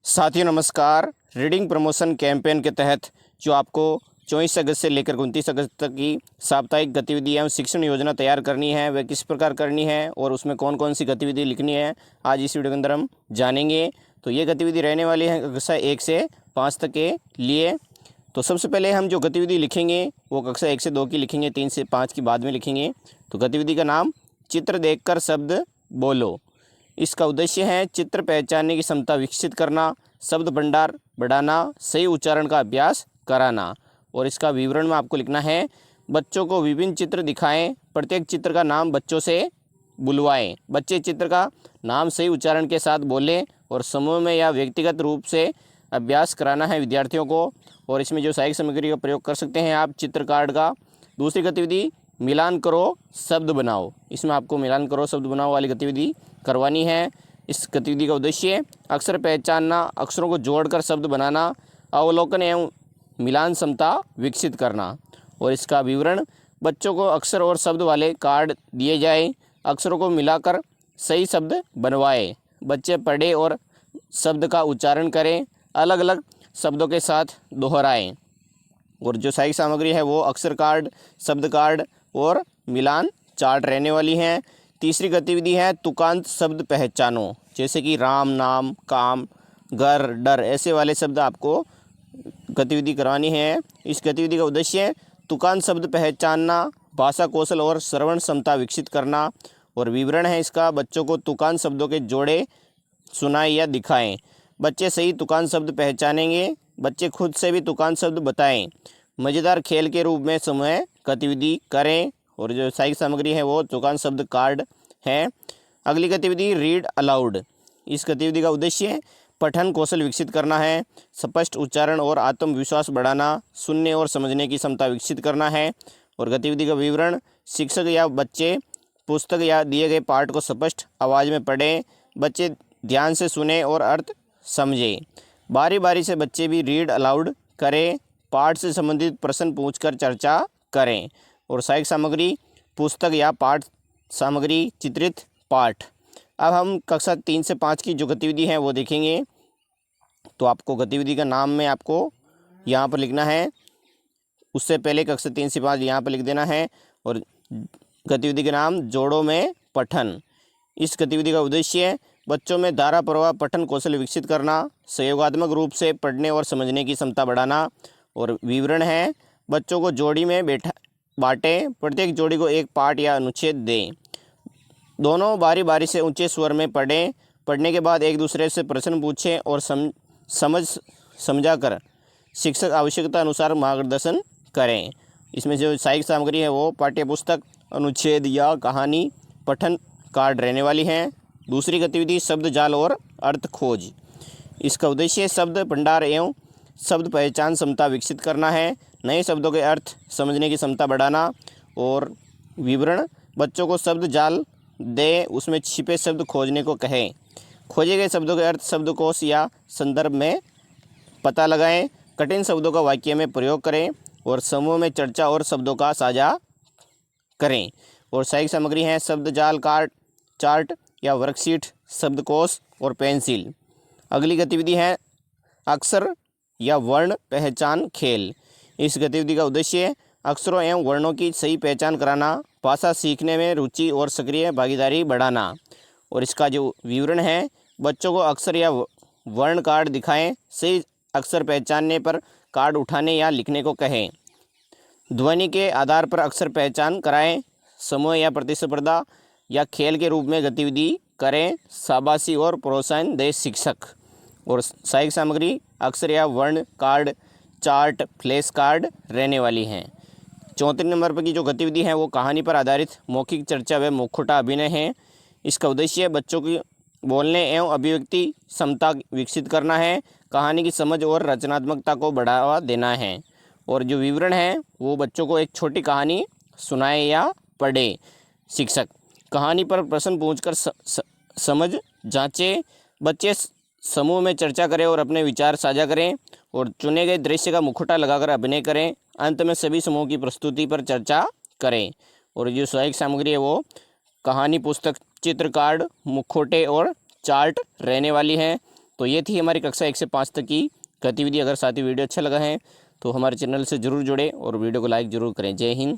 साथियों नमस्कार। Reading promotion campaign के तहत जो आपको 24 अगस्त से लेकर 29 अगस्त तक की साप्ताहिक गतिविधि एवं शिक्षण योजना तैयार करनी है, वह किस प्रकार करनी है और उसमें कौन कौन सी गतिविधि लिखनी है, आज इस वीडियो के अंदर हम जानेंगे। तो ये गतिविधि रहने वाली है कक्षा 1 से 5 तक के लिए। तो सबसे पहले हम जो गतिविधि लिखेंगे वो कक्षा 1 से 2 की लिखेंगे, 3 से 5 की बाद में लिखेंगे। तो गतिविधि का नाम चित्र देखकर शब्द बोलो। इसका उद्देश्य है चित्र पहचानने की क्षमता विकसित करना, शब्द भंडार बढ़ाना, सही उच्चारण का अभ्यास कराना। और इसका विवरण में आपको लिखना है, बच्चों को विभिन्न चित्र दिखाएं, प्रत्येक चित्र का नाम बच्चों से बुलवाएं, बच्चे चित्र का नाम सही उच्चारण के साथ बोलें और समूह में या व्यक्तिगत रूप से अभ्यास कराना है विद्यार्थियों को। और इसमें जो सहायक सामग्री का प्रयोग कर सकते हैं आप चित्र कार्ड का। दूसरी गतिविधि मिलान करो शब्द बनाओ। इसमें आपको मिलान करो शब्द बनाओ वाली गतिविधि करवानी है। इस गतिविधि का उद्देश्य अक्षर पहचानना, अक्षरों को जोड़कर शब्द बनाना, अवलोकन एवं मिलान क्षमता विकसित करना। और इसका विवरण, बच्चों को अक्षर और शब्द वाले कार्ड दिए जाए, अक्षरों को मिलाकर सही शब्द बनवाएं, बच्चे पढ़ें और शब्द का उच्चारण करें, अलग अलग शब्दों के साथ दोहराएं। और जो सहायक सामग्री है वो अक्षर कार्ड, शब्द कार्ड और मिलान चार्ट रहने वाली हैं। तीसरी गतिविधि है तुकांत शब्द पहचानो, जैसे कि राम, नाम, काम, घर, डर, ऐसे वाले शब्द आपको गतिविधि करवानी है। इस गतिविधि का उद्देश्य तुकांत शब्द पहचानना, भाषा कौशल और श्रवण क्षमता विकसित करना। और विवरण है इसका, बच्चों को तुकांत शब्दों के जोड़े सुनाएं या दिखाएं, बच्चे सही तुकांत शब्द पहचानेंगे, बच्चे खुद से भी तुकांत शब्द बताएं, मज़ेदार खेल के रूप में समय गतिविधि करें। और जो सहायक सामग्री है वो तुकांत शब्द कार्ड है। अगली गतिविधि रीड अलाउड। इस गतिविधि का उद्देश्य पठन कौशल विकसित करना है, स्पष्ट उच्चारण और आत्मविश्वास बढ़ाना, सुनने और समझने की क्षमता विकसित करना है। और गतिविधि का विवरण, शिक्षक या बच्चे पुस्तक या दिए गए पाठ को स्पष्ट आवाज़ में पढ़ें, बच्चे ध्यान से सुने और अर्थ समझें, बारी बारी से बच्चे भी रीड अलाउड करें, पाठ से संबंधित प्रश्न पूछकर चर्चा करें। और सहायक सामग्री, पुस्तक या पाठ सामग्री, चित्रित पाठ। अब हम कक्षा 3 से 5 की जो गतिविधि है वो देखेंगे। तो आपको गतिविधि का नाम में आपको यहाँ पर लिखना है, उससे पहले कक्षा 3 से 5 यहाँ पर लिख देना है। और गतिविधि का नाम जोड़ों में पठन। इस गतिविधि का उद्देश्य बच्चों में धारा प्रवाह पठन कौशल विकसित करना, सहयोगात्मक रूप से पढ़ने और समझने की क्षमता बढ़ाना। और विवरण है, बच्चों को जोड़ी में बांटें, प्रत्येक जोड़ी को एक पाठ या अनुच्छेद दें, दोनों बारी बारी से ऊंचे स्वर में पढ़ें, पढ़ने के बाद एक दूसरे से प्रश्न पूछें और समझा कर शिक्षक आवश्यकता अनुसार मार्गदर्शन करें। इसमें जो सहायक सामग्री है वो पाठ्यपुस्तक, अनुच्छेद या कहानी, पठन कार्ड रहने वाली हैं। दूसरी गतिविधि शब्द जाल और अर्थ खोज। इसका उद्देश्य शब्द भंडार एवं शब्द पहचान क्षमता विकसित करना है, नए शब्दों के अर्थ समझने की क्षमता बढ़ाना। और विवरण, बच्चों को शब्द जाल दे, उसमें छिपे शब्द खोजने को कहें, खोजे गए शब्दों के अर्थ शब्दकोश या संदर्भ में पता लगाएं, कठिन शब्दों का वाक्य में प्रयोग करें और समूह में चर्चा और शब्दों का साझा करें। और सहायक सामग्री है शब्द जाल कार्ड, चार्ट या वर्कशीट, शब्दकोश और पेंसिल। अगली गतिविधि है अक्षर या वर्ण पहचान खेल। इस गतिविधि का उद्देश्य अक्षरों एवं वर्णों की सही पहचान कराना, भाषा सीखने में रुचि और सक्रिय भागीदारी बढ़ाना। और इसका जो विवरण है, बच्चों को अक्षर या वर्ण कार्ड दिखाएं, सही अक्षर पहचानने पर कार्ड उठाने या लिखने को कहें, ध्वनि के आधार पर अक्षर पहचान कराएं, समूह या प्रतिस्पर्धा या खेल के रूप में गतिविधि करें, शाबाशी और प्रोत्साहन दे शिक्षक। और सहायक सामग्री अक्षर या वर्ण कार्ड, चार्ट, फ्लैश कार्ड रहने वाली हैं। 34 नंबर पर की जो गतिविधि है वो कहानी पर आधारित मौखिक चर्चा व मुखौटा अभिनय है। इसका उद्देश्य बच्चों की बोलने एवं अभिव्यक्ति क्षमता विकसित करना है, कहानी की समझ और रचनात्मकता को बढ़ावा देना है। और जो विवरण है वो बच्चों को एक छोटी कहानी सुनाए या पढ़े, शिक्षक कहानी पर प्रश्न पूछकर समझ जांचे, बच्चे समूह में चर्चा करें और अपने विचार साझा करें और चुने गए दृश्य का मुखौटा लगाकर अभिनय करें, अंत में सभी समूह की प्रस्तुति पर चर्चा करें। और जो सहायक सामग्री है वो कहानी, पुस्तक, चित्र कार्ड, मुखौटे और चार्ट रहने वाली है। तो ये थी हमारी कक्षा 1 से 5 तक की गतिविधि। अगर साथी वीडियो अच्छा लगा है तो हमारे चैनल से ज़रूर जुड़े और वीडियो को लाइक ज़रूर करें। जय हिंद,